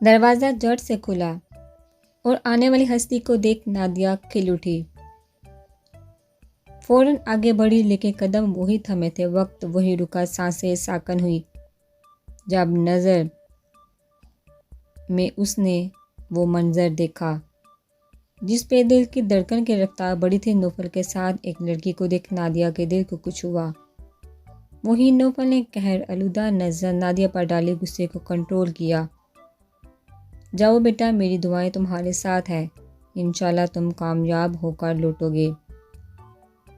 दरवाज़ा झट से खुला और आने वाली हस्ती को देख नादिया खिल उठी। फ़ौरन आगे बढ़ी, लेकिन कदम वही थमे थे, वक्त वही रुका, सांसें साकन हुई। जब नज़र में उसने वो मंजर देखा जिस पे दिल की धड़कन की रफ्तार बढ़ी थी। नौफल के साथ एक लड़की को देख नादिया के दिल को कुछ हुआ। वही नौफल ने कहर आलूदा नजर नादिया पर डाली, गुस्से को कंट्रोल किया। जाओ बेटा, मेरी दुआएं तुम्हारे साथ है, इंशाल्लाह तुम कामयाब होकर लौटोगे।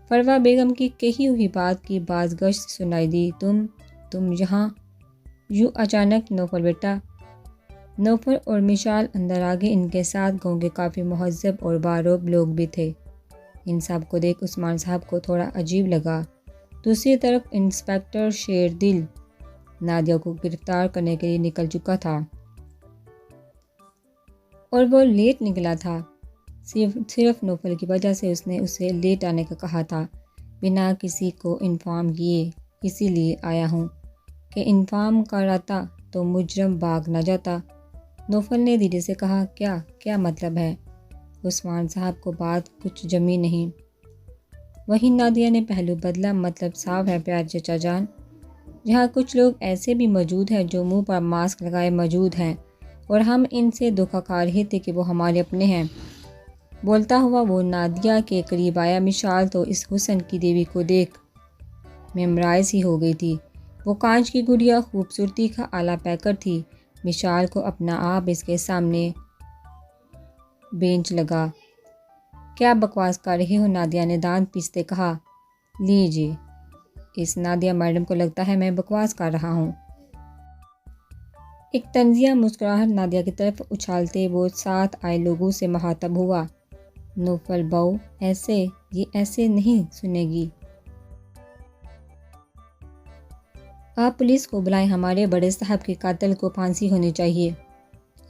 फरवा बेगम की कही हुई बात की बाज़गश्त सुनाई दी। तुम यहाँ यूँ अचानक? नौफल बेटा। नौफल और मिशाल अंदर आ गए। इनके साथ गाँव के काफ़ी महज़ब और बारोब लोग भी थे। इन सब को देख उस्मान साहब को थोड़ा अजीब लगा। दूसरी तरफ इंस्पेक्टर शेरदिल नादिया को गिरफ्तार करने के लिए निकल चुका था और वो लेट निकला था। सिर्फ नौफल की वजह से उसने उसे लेट आने का कहा था, बिना किसी को इन्फॉर्म किए। इसीलिए आया हूँ कि इन्फॉर्म कराता तो मुजरम भाग न जाता। नौफल ने धीरे से कहा, क्या मतलब है? उस्मान साहब को बात कुछ जमी नहीं। वहीं नादिया ने पहलू बदला, मतलब साफ है प्यार चचा जान, यहाँ कुछ लोग ऐसे भी मौजूद हैं जो मुंह पर मास्क लगाए मौजूद हैं और हम इनसे धोखा खा रहे थे कि वो हमारे अपने हैं। बोलता हुआ वो नादिया के करीब आया। मिशाल तो इस हुस्न की देवी को देख मेमराइज ही हो गई थी। वो कांच की गुड़िया खूबसूरती का आला पैकर थी। मिशाल को अपना आप इसके सामने बेंच लगा। क्या बकवास कर रही हो? नादिया ने दांत पीसते कहा। लीजिए, इस नादिया मैडम को लगता है मैं बकवास कर रहा हूँ। एक तंजिया मुस्कुराहट नादिया की तरफ उछालते वो साथ आए लोगों से मुखातब हुआ। नौफल बहू, ये ऐसे नहीं सुनेगी। आप पुलिस को बुलाएं, हमारे बड़े साहब के कातिल को फांसी होनी चाहिए,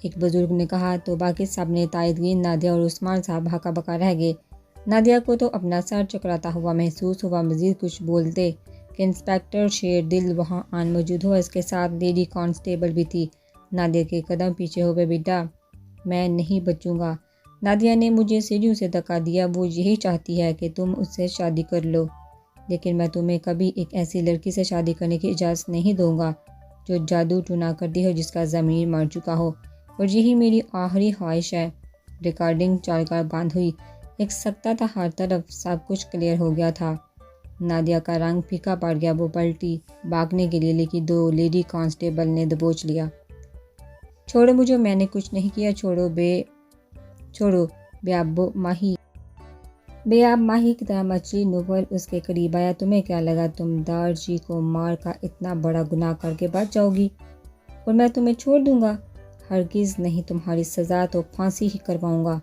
एक बुजुर्ग ने कहा। तो बाकी सब ने तायदगी। नादिया और उस्मान साहब हका बका रह गए। नादिया को तो अपना सर चकराता हुआ महसूस हुआ। मजीद कुछ बोलते कि इंस्पेक्टर शेरदिल वहाँ आन मौजूद हुआ। इसके साथ लेडी कांस्टेबल भी थी। नादिया के कदम पीछे हो गए। बेटा, मैं नहीं बचूंगा। नादिया ने मुझे सीढ़ियों से धक्का दिया। वो यही चाहती है कि तुम उससे शादी कर लो, लेकिन मैं तुम्हें कभी एक ऐसी लड़की से शादी करने की इजाज़त नहीं दूंगा जो जादू टूना करती हो, जिसका ज़मीर मर चुका हो। और यही मेरी आखिरी ख्वाहिश है। रिकॉर्डिंग चालकर बंद हुई। एक सकता था हर तरफ, सब कुछ क्लियर हो गया था। नादिया का रंग फीका पड़ गया। वो पलटी भागने के लिए, लेकिन दो लेडी कांस्टेबल ने दबोच लिया। छोड़ो मुझे, मैंने कुछ नहीं किया। छोड़ो बेआब माही की तरह मछली। नोबल उसके करीब आया। तुम्हें क्या लगा तुम दार जी को मार का इतना बड़ा गुनाह करके बच जाओगी और मैं तुम्हें छोड़ दूंगा? हरगिज़ नहीं, तुम्हारी सज़ा तो फांसी ही करवाऊंगा।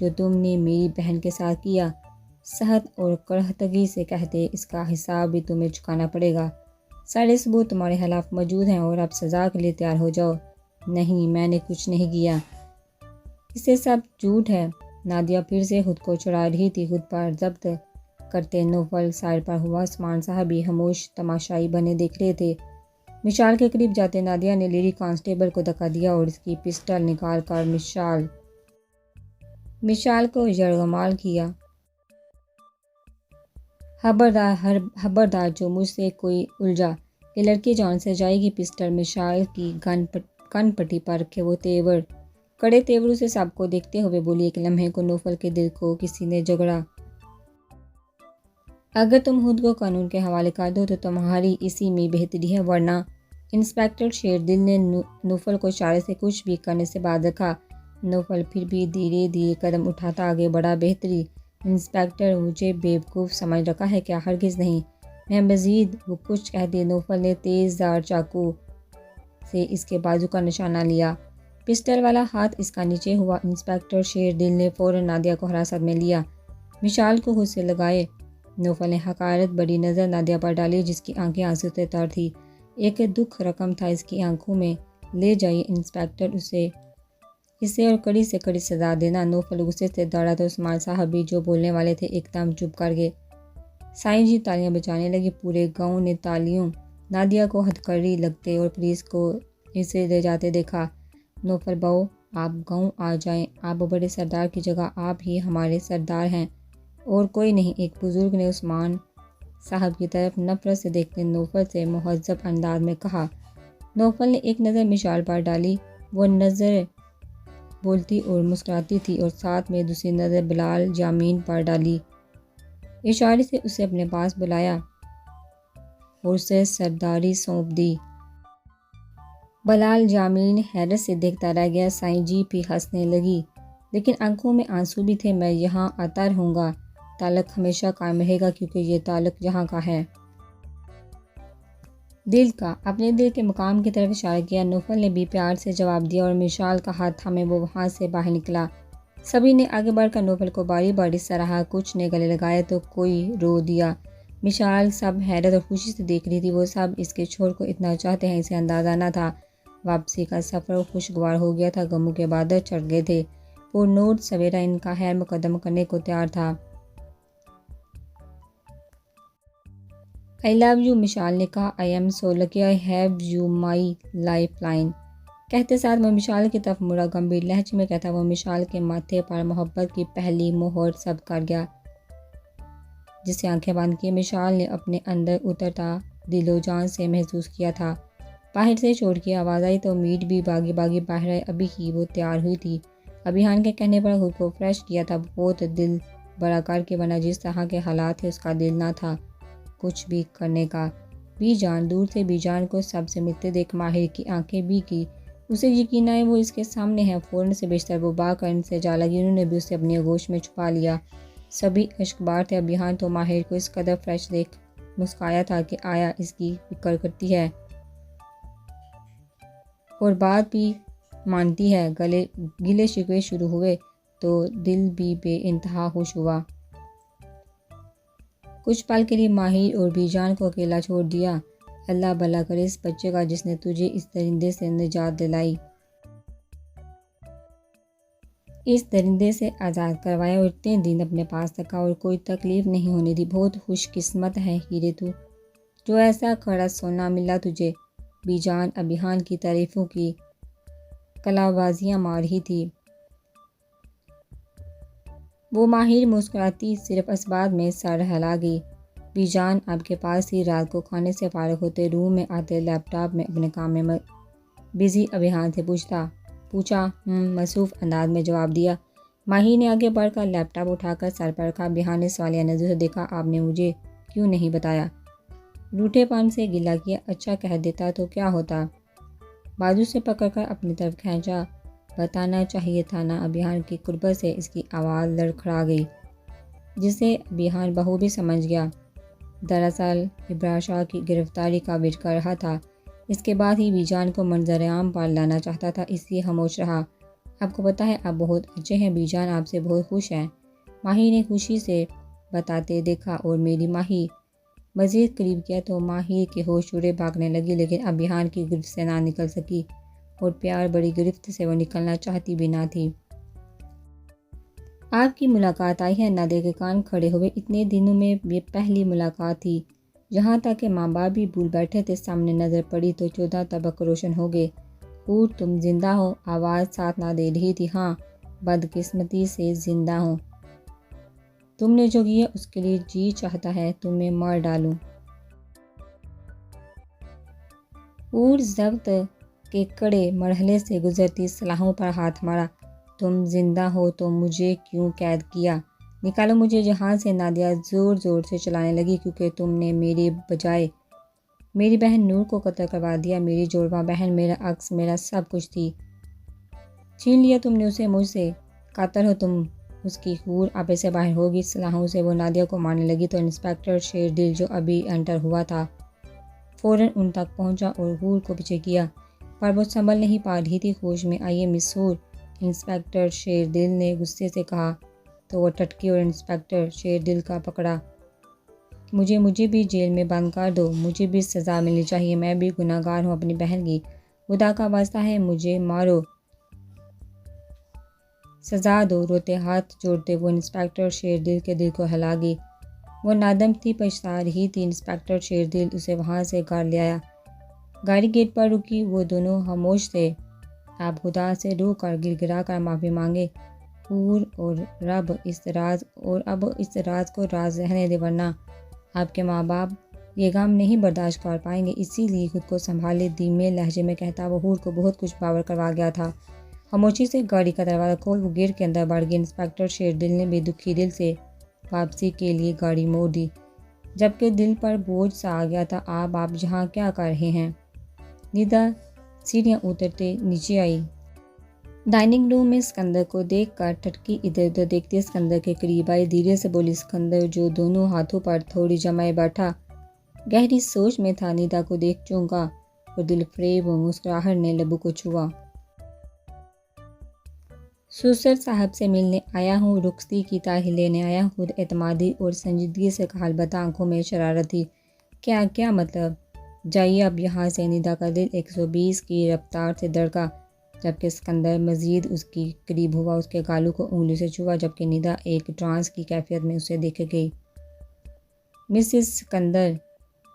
जो तुमने मेरी बहन के साथ किया, सहत और करहतगी से कहते, इसका हिसाब भी तुम्हें चुकाना पड़ेगा। सारे सबूत तुम्हारे खिलाफ मौजूद हैं और अब सज़ा के लिए तैयार हो जाओ। नहीं, मैंने कुछ नहीं किया, इससे सब झूठ है। नादिया फिर से खुद को छुड़ा रही थी, खुद पर जब्त करते। नोफल साइड पर हुआ। उस्मान साहब भी खामोश तमाशाई बने देख रहे थे। मिशाल के करीब जाते नादिया ने लेडी कांस्टेबल को धक्का दिया और उसकी पिस्टल निकाल कर मिशाल को यरगमाल किया। खबरदार जो मुझसे कोई उलझा, ये लड़की जान से जाएगी। पिस्टल मिशाल की कन पट्टी पर रखे। वो कड़े तेवरों से सबको देखते हुए बोली। एक लम्हे को नौफल के दिल को किसी ने झगड़ा। अगर तुम खुद को कानून के हवाले कर दो तो तुम्हारी इसी में बेहतरी है, वरना। इंस्पेक्टर शेरदिल ने नौफल को इशारे से कुछ भी करने से बात रखा। नौफल फिर भी धीरे धीरे कदम उठाता आगे बढ़ा। बेहतरी? इंस्पेक्टर मुझे बेवकूफ़ समझ रखा है क्या? हरगिज़ नहीं। मैं मज़ीद वो कुछ कहती। नौफल ने तेज़दार चाकू से इसके बाजू का निशाना लिया। पिस्टल वाला हाथ इसका नीचे हुआ। इंस्पेक्टर शेरदिल ने फ़ौरन नादिया को हिरासत में लिया। मिशाल को खुद से लगाए। नौफल ने हकारत बड़ी नज़र नादिया पर डाली, जिसकी आंखें आंसू से तर थी। एक दुख रकम था इसकी आंखों में। ले जाइए इंस्पेक्टर इसे और कड़ी से कड़ी सजा देना। नौफल गुस्से से दौड़ा तो उस्मान साहब भी जो बोलने वाले थे एकदम चुप कर गए। साईं जी तालियां बजाने लगे। पूरे गांव ने तालियों नादिया को हथकड़ी लगते और पुलिस को इसे ले जाते देखा। नौफल बहू, आप गाँव आ जाएं, आप बड़े सरदार की जगह आप ही हमारे सरदार हैं, और कोई नहीं। एक बुज़ुर्ग ने उस्मान साहब की तरफ नफरत से देखते नौफल से मुहज़्ज़ब अंदाज में कहा। नौफल ने एक नज़र मिशाल पर डाली। वो नज़र बोलती और मुस्कुराती थी, और साथ में दूसरी नज़र बिलाल जामीन पर डाली। इशारे से उसे अपने पास बुलाया और उसे सरदारी सौंप दी। बिलाल जामीन हैरत से देखता रह गया। साईं जी भी हंसने लगी, लेकिन आंखों में आंसू भी थे। मैं यहाँ आता रहूँगा, ताल्लुक़ हमेशा कायम रहेगा, क्योंकि ये ताल्लुक़ यहाँ का है। दिल का। अपने दिल के मुकाम की तरफ इशारा किया। नौफल ने भी प्यार से जवाब दिया, और मिशाल का हाथ थामे वो वहाँ से बाहर निकला। सभी ने आगे बढ़कर नौफल को बारी बारी सराहा। कुछ ने गले लगाया तो कोई रो दिया। मिशाल सब हैरत और खुशी से देख रही थी। वो सब इसके छोर को इतना चाहते हैं, इसे अंदाज़ा न था। वापसी का सफ़र खुशगवार हो गया था। गमों के बादल चढ़ गए थे। पुरनूर सवेरा इनका खैर मुकदम करने को तैयार था। आई लव यू, मिशाल ने कहा। I am so lucky I have you my life line. कहते साथ वो मिशाल की तरफ मुड़ा। गंभीर लहजे में कहता वो मिशाल के माथे पर मोहब्बत की पहली मोहर सब कर गया। जिसे आंखें बंद की मिशाल ने अपने अंदर उतरता दिलो जान से महसूस किया था। बाहर से शोर की आवाज़ आई तो मीट भी बागी बागी बाहर आई। अभी ही वो तैयार हुई थी। अभियान के कहने पर खुद को फ्रेश किया था। बहुत दिल बड़ा करके, वरना जिस तरह के हालात थे उसका दिल ना था कुछ भी करने का। बीजान दूर से बीजान को सबसे मिलते देख माहिर की आंखें भी की। उसे यकीन आए वो इसके सामने है। फ़ौरन से बिस्तर वो बाकर इनसे जा लगी। उन्होंने भी उसे अपनी आगोश में छुपा लिया। सभी इश्कबार थे। अभियान तो माहिर को इस कदर फ्रेश देख मुस्काया था कि आया इसकी फिक्र करती है और बात भी मानती है। गिले शिकवे शुरू हुए तो दिल भी बेइंतहा खुश हुआ। कुछ पल के लिए माहिर और बीजान को अकेला छोड़ दिया। अल्लाह भला करे इस बच्चे का जिसने तुझे इस दरिंदे से निजात दिलाई, इस दरिंदे से आज़ाद करवाया और इतने दिन अपने पास रखा और कोई तकलीफ़ नहीं होने दी। बहुत खुशकिस्मत है हीरे तू, जो ऐसा खड़ा सोना मिला तुझे। बीजान अभियान की तारीफ़ों की कलाबाजियाँ मार रही थी। वो माहिर मुस्कुराती सिर्फ असबाब में सर हिला गई। बीजान आपके पास ही रात को खाने से फारग होते रूम में आते लैपटॉप में अपने काम में बिजी अभियान से पूछा मसरूफ़ अंदाज में जवाब दिया। माहिर ने आगे बढ़कर लैपटॉप उठाकर सर पर रखा। अभियान ने सवालिया नज़र से देखा। आपने मुझे क्यों नहीं बताया? रूठेपन से गिला किया। अच्छा कह देता तो क्या होता? बाजू से पकड़कर अपनी तरफ खींचा। बताना चाहिए था ना। अभियान की कुर्बत से इसकी आवाज़ लड़खड़ा गई, जिसे अभियान बहू भी समझ गया। दरअसल इब्रार शाह की गिरफ्तारी का वेट कर रहा था। इसके बाद ही बीजान को मंजर-ए-आम पर लाना चाहता था, इसलिए खामोश रहा। आपको पता है आप बहुत अच्छे हैं, बीजान आपसे बहुत खुश हैं। माही ने खुशी से बताते देखा और मेरी माही मज़ीद करीब किया तो माही के होश उड़े भागने लगी, लेकिन अभियान की गिरफ्त से ना निकल सकी और प्यार बड़ी गिरफ्त से वो निकलना चाहती भी ना थी। आपकी मुलाकात आई है, नादे के कान खड़े हुए। इतने दिनों में ये पहली मुलाकात थी। जहाँ तक के माँ बाप भी भूल बैठे थे। सामने नज़र पड़ी तो 14 तबक रोशन हो गए। हूर तुम जिंदा हो, आवाज़ साथ ना दे रही थी। हाँ, बदकिस्मती से जिंदा हो। तुमने जो किया उसके लिए जी चाहता है तुम्हें मार डालूं। हूर जब्त के कड़े मरहले से गुजरती सलाहों पर हाथ मारा। तुम जिंदा हो तो मुझे क्यों कैद किया? निकालो मुझे जहाँ से। नादिया ज़ोर ज़ोर से चलाने लगी, क्योंकि तुमने मेरे बजाय मेरी बहन नूर को कत्ल करवा दिया। मेरी जोड़वा बहन, मेरा अक्स, मेरा सब कुछ थी। छीन लिया तुमने उसे मुझसे। कातर हो तुम उसकी। हूर आपे से बाहर होगी। सलाहों से वो नादिया को मारने लगी तो इंस्पेक्टर शेरदिल, जो अभी एंटर हुआ था, फ़ौरन उन तक पहुंचा और हूर को पीछे किया, पर वो संभल नहीं पा रही थी। होश में आइए मिस हूर, इंस्पेक्टर शेरदिल ने गुस्से से कहा तो वो टटकी और इंस्पेक्टर शेरदिल का पकड़ा। मुझे भी जेल में बंद कर दो। मुझे भी सज़ा मिलनी चाहिए। मैं भी गुनहगार हूँ अपनी बहन की। खुदा का वास्ता है मुझे मारो, सज़ा दो। रोते हाथ जोड़ते वो इंस्पेक्टर शेरदिल के दिल को हिला गई। वो नादम थी, पछता रही थी। इंस्पेक्टर शेरदिल उसे वहाँ से घर ले आया। गाड़ी गेट पर रुकी। वो दोनों खामोश थे। आप खुदा से रो कर गिड़गिड़ा कर माफ़ी मांगे हूर और रब इस राज को राज रहने दे, वरना आपके माँ बाप ये गम नहीं बर्दाश्त कर पाएंगे। इसीलिए खुद को संभाले धीमे लहजे में कहता वो हूर को बहुत कुछ पावर करवा गया था। खामोशी से गाड़ी का दरवाज़ा खोल वो गेट के अंदर बढ़ गई। इंस्पेक्टर शेरदिल ने भी दुखी दिल से वापसी के लिए गाड़ी मोड़ दी, जबकि दिल पर बोझ सा आ गया था। आप यहाँ क्या कर रहे हैं? निदा सीढ़ियाँ उतरते नीचे आई। डाइनिंग रूम में सिकंदर को देखकर टटकी इधर उधर देखते सिकंदर के करीब आई। धीरे से बोली सिकंदर, जो दोनों हाथों पर थोड़ी जमाए बैठा गहरी सोच में था। निदा को देख चौंका और दिल फरेब और मुस्कुराहट ने लबू को छुआ। सुसर साहब से मिलने आया हूँ, रुखसती की ताही लेने आया हूँ। खुद एतमादी और संजीदगी से कहा, अलबत्ता आंखों में शरारत थी। क्या क्या मतलब? जाइए अब यहाँ से। निदा का दिल 120 की रफ्तार से धड़का, जबकि सिकंदर मजीद उसकी करीब हुआ, उसके गालों को उंगली से छुआ, जबकि निदा एक ट्रांस की कैफियत में उसे देखे गई। Mrs Sikandar,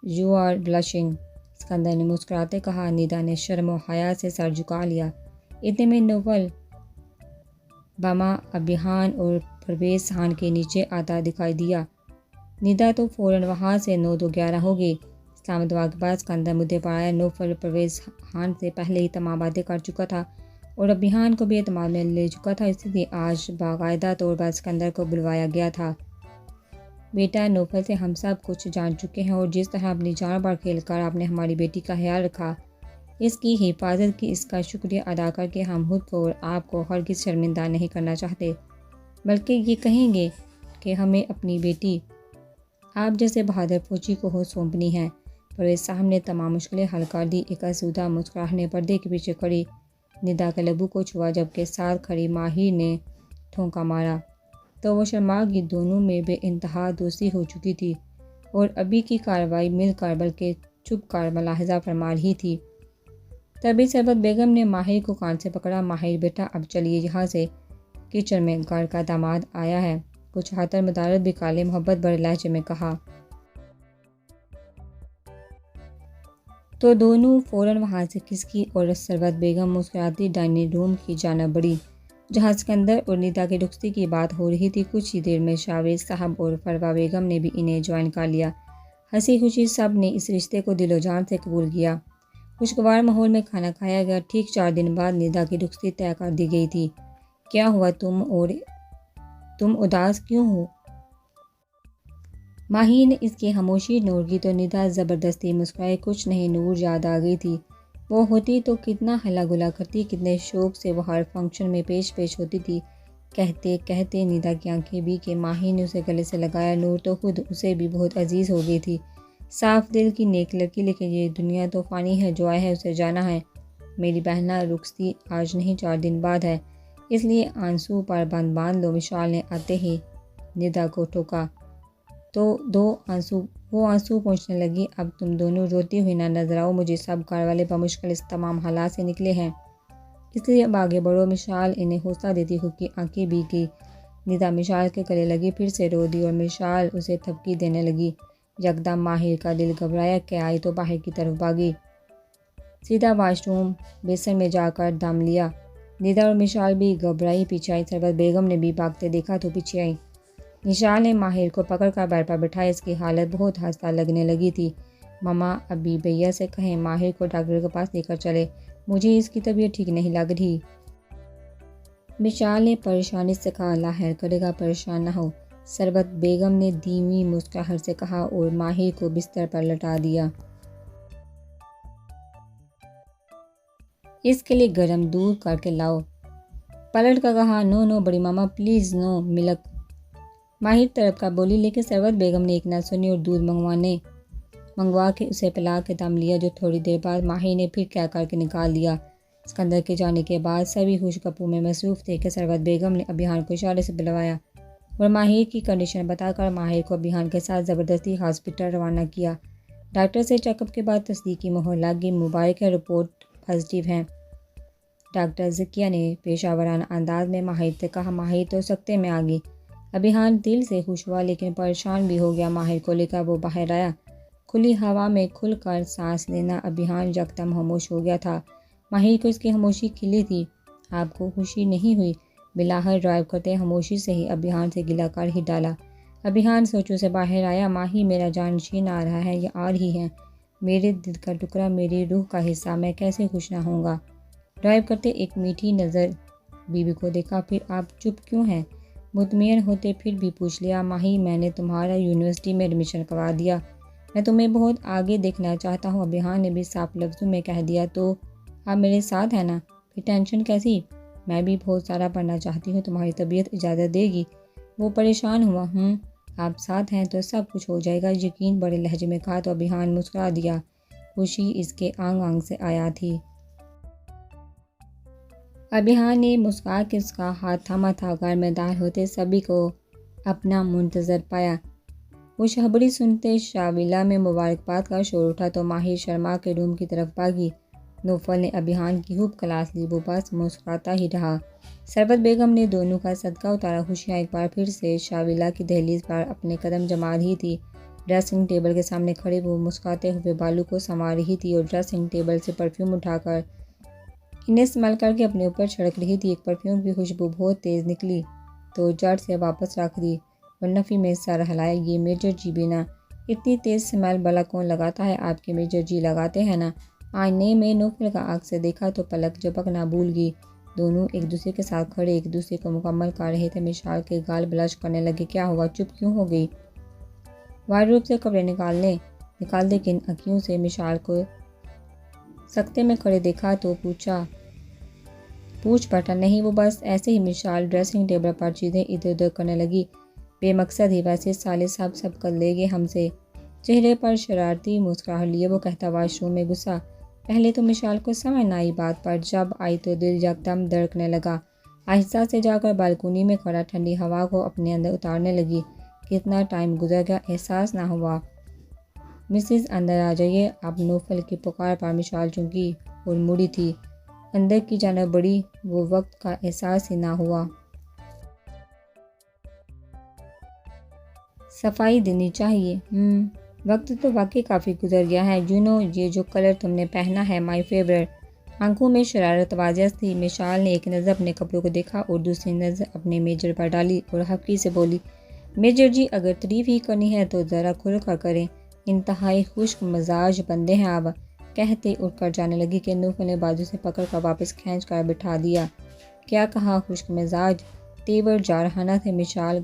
you are blushing, Sikandar ने मुस्कुराते कहा। निदा ने शर्म और हया से सर झुका लिया। इतने में नोवल बमा अभियान और परवेज खान के नीचे आता दिखाई दिया। निदा तो फ़ौरन वहाँ से 9-2-11 हो गई। इस्लाम दुआ के बाद सिकंदर मुद्दे पर आया। नौफल परवेज खान से पहले ही तमाम बातें कर चुका था और अभियान को भी एतमाद में ले चुका था, इसलिए आज बाकायदा तौर पर सिकंदर को बुलवाया गया था। बेटा, नौफल से हम सब कुछ जान चुके हैं और जिस तरह अपनी जान पर खेल कर आपने हमारी बेटी का ख्याल रखा, इसकी हिफाजत की, इसका शुक्रिया अदा करके हम खुद को और आपको हरगिज़ शर्मिंदा नहीं करना चाहते, बल्कि ये कहेंगे कि हमें अपनी बेटी आप जैसे बहादुर फौजी को हो सौंपनी है। परवेज साहब ने तमाम मुश्किलें हल कर दी। एक आसूदा मुस्कुराहट ने पर्दे के पीछे खड़ी निदा के लबू को छुआ, जबकि साथ खड़ी माहिर ने ठोंका मारा तो वो शर्मा की। दोनों में बेइंतहा दोस्ती हो चुकी थी और अभी की कार्रवाई मिलकर बल्कि चुप कर मुलाहिजा फरमा रही थी। तभी सरबत बेगम ने माहिर को कान से पकड़ा। माहिर बेटा, अब चलिए यहाँ से, किचन में घर का दामाद आया है। कुछ हाथर मुदारत भी काले मोहब्बत भरे लहजे में कहा। तो दोनों फ़ौरन वहाँ से खिसकी और सरबत बेगम मुस्कुराती डाइनिंग रूम की जानिब बढ़ी, जहाँ सिकंदर और निदा की रुखसती की बात हो रही थी। कुछ ही देर में शावेज साहब और फरवा बेगम ने भी इन्हें ज्वाइन कर लिया। हंसी खुशी सब ने इस रिश्ते को दिलो जान से कबूल किया। खुशगवार माहौल में खाना खाया गया। ठीक 4 दिन बाद निदा की रुखसती तय कर दी गई थी। क्या हुआ तुम उदास क्यों हो? माही ने इसकी खामोशी नूर की तो निदा ज़बरदस्ती मुस्कुराई। कुछ नहीं, नूर याद आ गई थी। वो होती तो कितना हल्ला गुला करती, कितने शौक से वो हर फंक्शन में पेश होती थी। कहते कहते निदा की आंखें भी कि माही ने उसे गले से लगाया। नूर तो खुद उसे भी बहुत अजीज़ हो गई थी। साफ दिल की नेक लड़की, लेकिन ये दुनिया तो फ़ानी है, जो आया है उसे जाना है। मेरी बहना, रुखसती आज नहीं 4 दिन बाद है, इसलिए आंसू पर बंद बांध लो। विशाल ने आते ही निदा को टोका तो वो आंसू पहुँचने लगी। अब तुम दोनों रोती हुई ना नजर आओ, मुझे सब घर वाले बमुश्किल इस तमाम हालात से निकले हैं, इसलिए अब आगे बढ़ो। मिशाल इन्हें हौसला देती खुद की आंखें भीग गई। निदा मिशाल के गले लगी, फिर से रो दी और मिशाल उसे थपकी देने लगी। यकदम माहिर का दिल घबराया कि आई तो बाहर की तरफ भागी। सीधा वाशरूम बेसन में जाकर दम लिया। निदा और मिशाल भी घबराई पीछे आई। सरबत बेगम ने भी भागते देखा तो पीछे आई। निशाल ने माहिर को पकड़कर बेड पर बिठाया। इसकी हालत बहुत हंसता लगने लगी थी। मामा, अभी भैया से कहें माहिर को डॉक्टर के पास लेकर चले, मुझे इसकी तबीयत ठीक नहीं लग रही। मिशाल ने परेशानी से कहा, अल्लाह खैर करेगा, परेशान ना हो। सरबत बेगम ने धीमी मुस्कुराहट से कहा और माहिर को बिस्तर पर लटा दिया। इसके लिए गर्म दूध करके लाओ। पलट कर कहा, नो बड़ी मामा प्लीज़ नो। मिलक माहिर तरफ का बोली, लेकिन सरबत बेगम ने एक न सुनी और दूध मंगवा के उसे पिला के दम लिया, जो थोड़ी देर बाद माहिर ने फिर क्या करके निकाल दिया। सिकंदर के जाने के बाद सभी खुशगपू में मसरूफ़ थे कि सरबत बेगम ने अभियान को इशारे से बुलवाया और माहिर की कंडीशन बताकर माहिर को अभियान के साथ ज़बरदस्ती हॉस्पिटल रवाना किया। डॉक्टर से चेकअप के बाद तस्दीक की मोहर लग गई। मुबारक है, रिपोर्ट पॉजिटिव हैं। डॉक्टर ज़किया ने पेशावराना अंदाज में माहिर से कहा। माहिर तो सख्ते में आ गई। अभियान दिल से खुश हुआ लेकिन परेशान भी हो गया। माहिर को लेकर वो बाहर आया। खुली हवा में खुलकर सांस लेना। अभियान यकदम खामोश हो गया था। माहिर को इसकी खामोशी खिली थी। आपको खुशी नहीं हुई? बिलाहर ड्राइव करते खामोशी से ही अभियान से गिला कर ही डाला। अभियान सोचों से बाहर आया। माही मेरा जानशीन आ रहा है या आ रही है, मेरे दिल का टुकड़ा, मेरी रूह का हिस्सा, मैं कैसे खुश ना होऊंगा। ड्राइव करते एक मीठी नज़र बीबी को देखा। फिर आप चुप क्यों हैं? मुतमईन होते फिर भी पूछ लिया। माही मैंने तुम्हारा यूनिवर्सिटी में एडमिशन करवा दिया, मैं तुम्हें बहुत आगे देखना चाहता हूँ। अभियान ने भी साफ लफ्ज़ों में कह दिया। तो आप मेरे साथ हैं ना? फिर टेंशन कैसी? मैं भी बहुत सारा पढ़ना चाहती हूँ, तुम्हारी तबीयत इजाज़त देगी। वो परेशान हुआ। आप साथ हैं तो सब कुछ हो जाएगा, यकीन बड़े लहजे में कहा तो अभियान मुस्कुरा दिया। खुशी इसके आंग आंग से आया थी। अभियान ने मुस्कुरा के उसका हाथ थामा था। घर में दाखिल होते सभी को अपना मुंतजर पाया। खुशखबरी सुनते शाविला में मुबारकबाद का शोर उठा तो माहिर शर्मा के रूम की तरफ भागी। नौफल ने अभियान की खूब क्लास ली, वो बस मुस्कुराता ही रहा। सरबत बेगम ने दोनों का सदका उतारा। खुशियाँ एक बार फिर से शाविला की दहलीज पर अपने कदम जमा रही थी। ड्रेसिंग टेबल के सामने खड़े वो मुस्कुराते हुए बालू को संवार रही थी और ड्रेसिंग टेबल से परफ्यूम उठाकर इन्हें स्मेल करके अपने ऊपर छिड़क रही थी। एक परफ्यूम की खुशबू बहुत तेज़ निकली तो जड़ से वापस रख दी और नफ़ी में सर हिलाया। ये मेजर जी भी ना, इतनी तेज़ स्मेल भला कौन लगाता है? आपके मेजर जी लगाते हैं ना। आईने में नौफल का आँख से देखा तो पलक झपकना भूल गई। दोनों एक दूसरे के साथ खड़े एक दूसरे को मुकम्मल कर रहे थे। मिशाल के गाल ब्लश करने लगे। क्या हुआ, चुप क्यों हो गई? वार्डरोब से कपड़े निकाल दे किन अखियों से मिशाल को सख्ते में खड़े देखा तो पूछ पटा। नहीं, वो बस ऐसे ही। मिशाल ड्रेसिंग टेबल पर चीज़ें इधर उधर करने लगी। बेमकसद ही, वैसे साले साहब सब कर लेंगे हमसे। चेहरे पर शरारती मुस्कुराहट लिए वो कहता वाशरूम में घुसा। पहले तो मिशाल को समझ न आई बात, पर जब आई तो दिल यकदम धड़कने लगा। आहिस्ता से जाकर बालकनी में खड़ा ठंडी हवा को अपने अंदर उतारने लगी। कितना टाइम गुजर गया एहसास ना हुआ। मिसेस अंदर आ जाइए। अब नौफल की पुकार पर मिशाल चुंकी और मुड़ी थी अंदर की जानब बढ़ी। वो वक्त का एहसास ही ना हुआ। सफाई देनी चाहिए। वक्त तो वाकई काफ़ी गुजर गया है। जूनो, ये जो कलर तुमने पहना है माय फेवरेट। आंखों में शरारत वाज़ह थी। मिशाल ने एक नज़र अपने कपड़ों को देखा और दूसरी नज़र अपने मेजर पर डाली और हल्की से बोली, मेजर जी अगर तारीफ ही करनी है तो ज़रा खुल कर करें, इंतहाई खुश्क मजाज बंदे हैं आप। कहते उठकर जाने लगी कि नूफल ने बाजू से पकड़ कर वापस खींच कर बिठा दिया। क्या कहा खुश्क मिजाज? तेवर जारहाना थे। मिशाल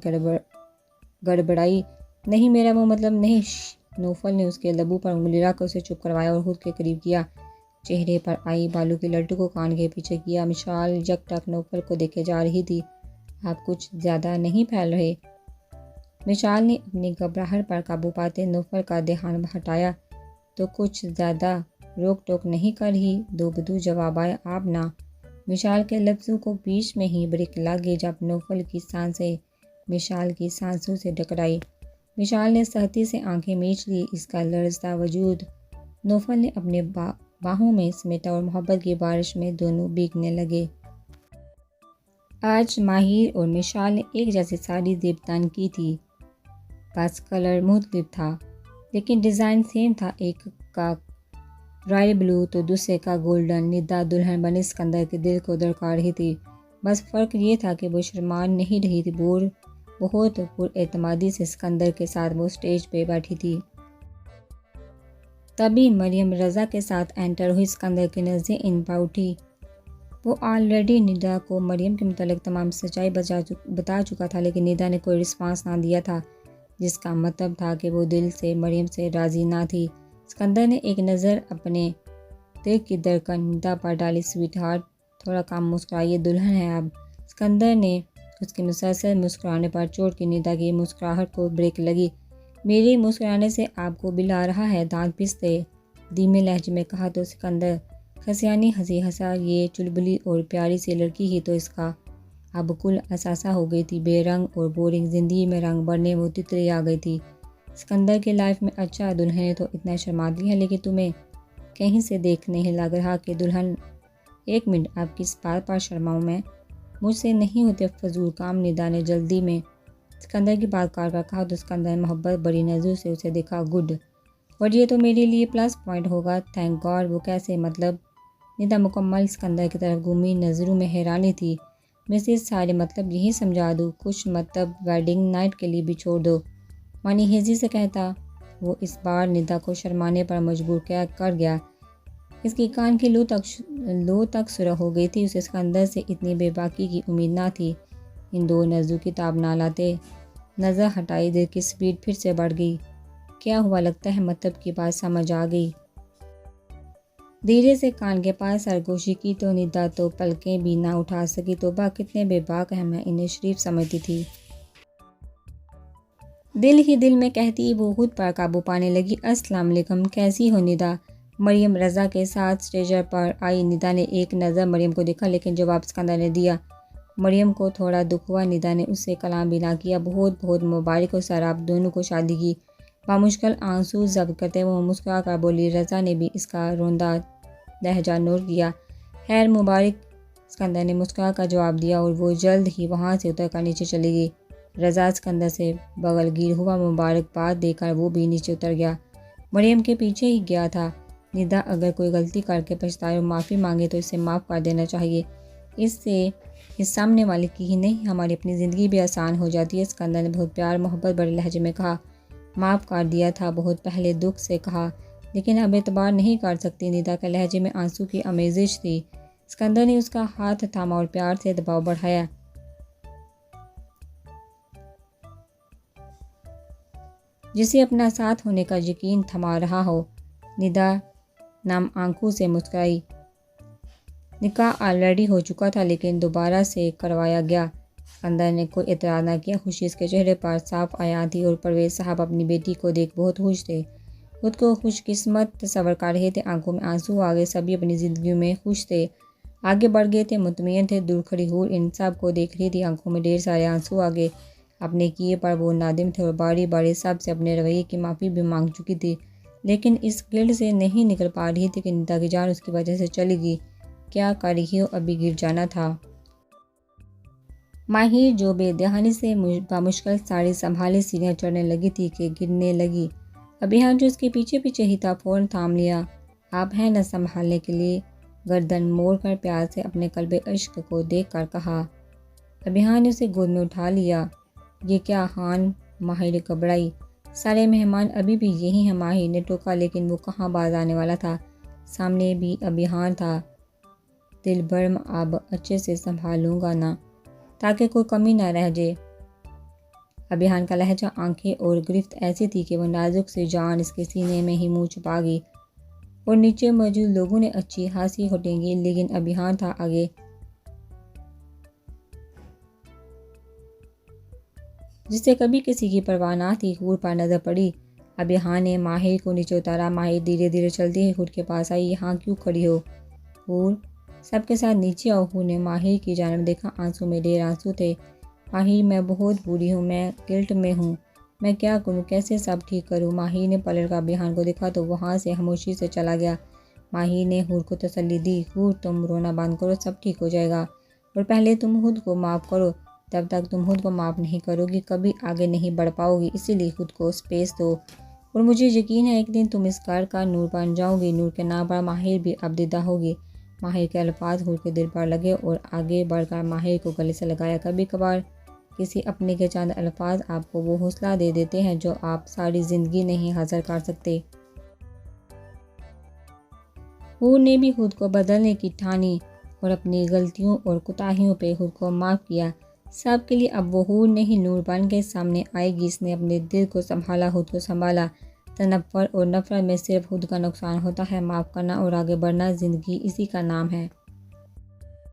गड़बड़ाई। नहीं, मेरा वो मतलब नहीं। नूफल ने उसके लबू पर उंगली रखकर उसे चुप करवाया और खुद के करीब किया। चेहरे पर आई बालू के लड्डू को कान के पीछे किया। मिशाल यकटक नूफल को देखे जा रही थी। आप कुछ ज़्यादा नहीं फैल रहे? मिशाल ने अपनी घबराहट पर काबू पाते नूफल का ध्यान हटाया। तो कुछ ज़्यादा रोक टोक नहीं कर ही, दो बदू जवाब आया। आप ना। मिशाल के लफ्ज़ों को बीच में ही ब्रेक लगे जब नूफल की सांसें मिशाल की सांसों से टकराई। मिशाल ने सख्ती से आंखें मीच ली। इसका लरजता वजूद नूफल ने अपने बाहों में समेटा और मोहब्बत की बारिश में दोनों भीगने लगे। आज माहिर और मिशाल ने एक जैसी साड़ी ज़ेबदान की थी, बस कलर मुख्तलिफ था लेकिन डिज़ाइन सेम था। एक का रॉयल ब्लू तो दूसरे का गोल्डन। निदा दुल्हन बने सिकंदर के दिल को दड़का रही थी। बस फ़र्क ये था कि वो शर्मा नहीं रही थी। बहुत पुरएतमादी से सिकंदर के साथ वो स्टेज पे बैठी थी। तभी मरियम रज़ा के साथ एंटर हुई। सिकंदर की नज़रें इन पर उठी। वो ऑलरेडी निदा को मरियम के मुतालिक तमाम सच्चाई बता चुका था, लेकिन निदा ने कोई रिस्पांस ना दिया था, जिसका मतलब था कि वो दिल से मरियम से राज़ी ना थी। सिकंदर ने एक नज़र अपने दिल की धड़कन निदा पर डाली। स्वीट हार्ट, थोड़ा कम मुस्कुराइए, दुल्हन है अब। सिकंदर ने उसके मुसलसल मुस्कुराने पर चोट की निदा की मुस्कुराहट को ब्रेक लगी। मेरे मुस्कुराने से आपको बिल आ रहा है? दांत पिसते धीमे लहजे में कहा तो सिकंदर खसियानी हंसी हंसा। ये चुलबुली और प्यारी सी लड़की ही तो इसका अब कुल असासा हो गई थी। बेरंग और बोरिंग ज़िंदगी में रंग भरने वो तितली आ गई थी। सिकंदर की लाइफ में अच्छा दुल्हन तो इतना शर्माती है, लेकिन तुम्हें कहीं से देख नहीं लग रहा कि दुल्हन। एक मिनट, आप किस बात पर शर्माऊँ मैं? मुझसे नहीं होते फजूल काम। निदा ने जल्दी में सिकंदर की बात काट कर कहा तो सिकंदर मोहब्बत बड़ी नज़र से उसे देखा। गुड, और ये तो मेरे लिए प्लस पॉइंट होगा। Thank God. वो कैसे? मतलब निदा मुकम्मल सिकंदर की तरफ घूमी, नज़रों में हैरानी थी। मिसेस सारे मतलब यही समझा दूँ, कुछ मतलब वेडिंग नाइट के लिए भी छोड़ दो, मानी हेजी से कहता। वो इस बार निदा को शर्माने पर मजबूर कर गया। इसकी कान की लो तक सुरह हो गई थी। उसे सिकंदर से इतनी बेबाकी की उम्मीद ना थी। इन दो नज़रों की ताब ना लाते। नज़र हटाई, दिल की स्पीड फिर से बढ़ गई। क्या हुआ, लगता है मतलब की बात समझ आ गई। धीरे से कान के पास सरगोशी की तो निदा तो पलकें भी ना उठा सकी। तोबा कितने बेबाक है, मैं इन्हें शरीफ समझती थी। दिल ही दिल में कहती वो खुद पर काबू पाने लगी। अस्सलाम वालेकुम, कैसी हो निदा? मरियम रज़ा के साथ स्टेजर पर आई। निदा ने एक नज़र मरियम को देखा, लेकिन जवाब सिकंदर ने दिया। मरियम को थोड़ा दुख हुआ। निदा ने उससे कलाम भी ना किया। बहुत बहुत मुबारक हो सर, आप दोनों को शादी की। बामुश्किल आंसू जब्त करते वो मुस्कुरा कर बोली। रज़ा ने भी इसका रोंदा लहजा नोट किया। खैर मुबारक, सिकंदर ने मुस्कुरा कर जवाब दिया और वो जल्द ही वहाँ से उतर कर नीचे चली गई। रज़ा सिकंदर से बगलगीर हुआ, मुबारकबाद देकर वो भी नीचे उतर गया। मरियम के पीछे ही गया था। निदा अगर कोई गलती करके पछताए और माफ़ी मांगे तो इसे माफ़ कर देना चाहिए। इससे इस सामने वाले की ही नहीं, हमारी अपनी ज़िंदगी भी आसान हो जाती है। सिकंदर ने बहुत प्यार मोहब्बत बड़े लहजे में कहा। माफ़ कर दिया था बहुत पहले, दुख से कहा, लेकिन अब एतबार नहीं कर सकती। निदा के लहजे में आंसू की आमेज़िश थी। सिकंदर ने उसका हाथ थामा और प्यार से दबाव बढ़ाया। जिसे अपना साथ होने का यकीन थमा रहा हो। निदा नम आंखों से मुस्कुराई। निकाह ऑलरेडी हो चुका था, लेकिन दोबारा से करवाया गया। सिकंदर ने कोई एतराज़ न किया। खुशी इसके चेहरे पर साफ आया थी और परवेज़ साहब अपनी बेटी को देख बहुत खुश थे। खुद को खुशकिस्मत तस्वर कर रहे थे। आंखों में आंसू आ गए। सभी अपनी ज़िंदगी में खुश थे, आगे बढ़ गए थे, मुतमईन थे। दूर खड़ी हूर इन सब को देख रही थी। आंखों में ढेर सारे आंसू आ गए। अपने किए पर वो नादिम थे और बारी बारी सब से अपने रवैये की माफ़ी भी मांग चुकी थी, लेकिन इस गिल्ड से नहीं निकल पा रही थी कि निदा की जान उसकी वजह से चली गई। क्या कर रही हो, अभी गिर जाना था। माहिर जो बेदहानी से बामुश्किल साड़ी संभाले सीढ़ियाँ चढ़ने लगी थी कि गिरने लगी। अभियान जो उसके पीछे पीछे ही था फ़ौरन थाम लिया। आप हैं न संभालने के लिए? गर्दन मोड़ कर प्यार से अपने कल्बे इश्क को देख कर कहा। अभियान ने उसे गोद में उठा लिया। ये क्या हान? माहिर घबराई। सारे मेहमान अभी भी यही हैं, माहिर ने टोका, लेकिन वो कहाँ बाज आने वाला था। सामने भी अभियान था। दिल भर अब अच्छे से संभालूंगा ना, ताकि कोई कमी ना रह जाए। अभियान का लहजा, आंखें और गिरफ्त ऐसी थी कि वो नाजुक से जान इसके सीने में ही मुँह छुपा गई और नीचे मौजूद लोगों ने अच्छी हंसी उठेंगी, लेकिन अभियान था आगे। जिससे कभी किसी की परवाह ना थी। हूर पर नजर पड़ी। अभियान ने माहिर को नीचे उतारा। माहिर धीरे धीरे चलती हुई हूर के पास आई। यहाँ क्यों खड़ी हो हूर? सबके साथ नीचे आओ। हूर ने माहिर की जानिब देखा। आंसू में ढेर आंसू थे। माहिर, मैं बहुत बुरी हूँ, मैं गिल्ट में हूँ, मैं क्या करूँ, कैसे सब ठीक करूँ? माहिर ने पलट कर अभियान को देखा तो वहाँ से खामोशी से चला गया। माहिर ने हूर को तसल्ली दी। हूर, तुम रोना बंद करो, सब ठीक हो जाएगा, और पहले तुम खुद को माफ़ करो। तब तक तुम खुद को माफ़ नहीं करोगी, कभी आगे नहीं बढ़ पाओगी। इसीलिए खुद को स्पेस दो, और मुझे यकीन है एक दिन तुम इस घर का नूर बन जाओगी। नूर के नाम पर माहिर भी अबदिदा होगी। माहिर के अल्फाज हूर के दिल पर लगे और आगे बढ़कर माहिर को गले से लगाया। कभी कभार किसी अपने के चंद अल्फाज आपको वो हौसला दे देते हैं जो आप सारी ज़िंदगी नहीं हासिल कर सकते। हूर ने भी खुद को बदलने की ठानी और अपनी गलतियों और कोताहियों पे खुद को माफ़ किया। सब के लिए अब वो हूर नहीं, नूर बन के सामने आएगी। इसने अपने दिल को संभाला, खुद को संभाला। तनफ्फुर और नफरत में सिर्फ खुद का नुकसान होता है। माफ़ करना और आगे बढ़ना ज़िंदगी, इसी का नाम है।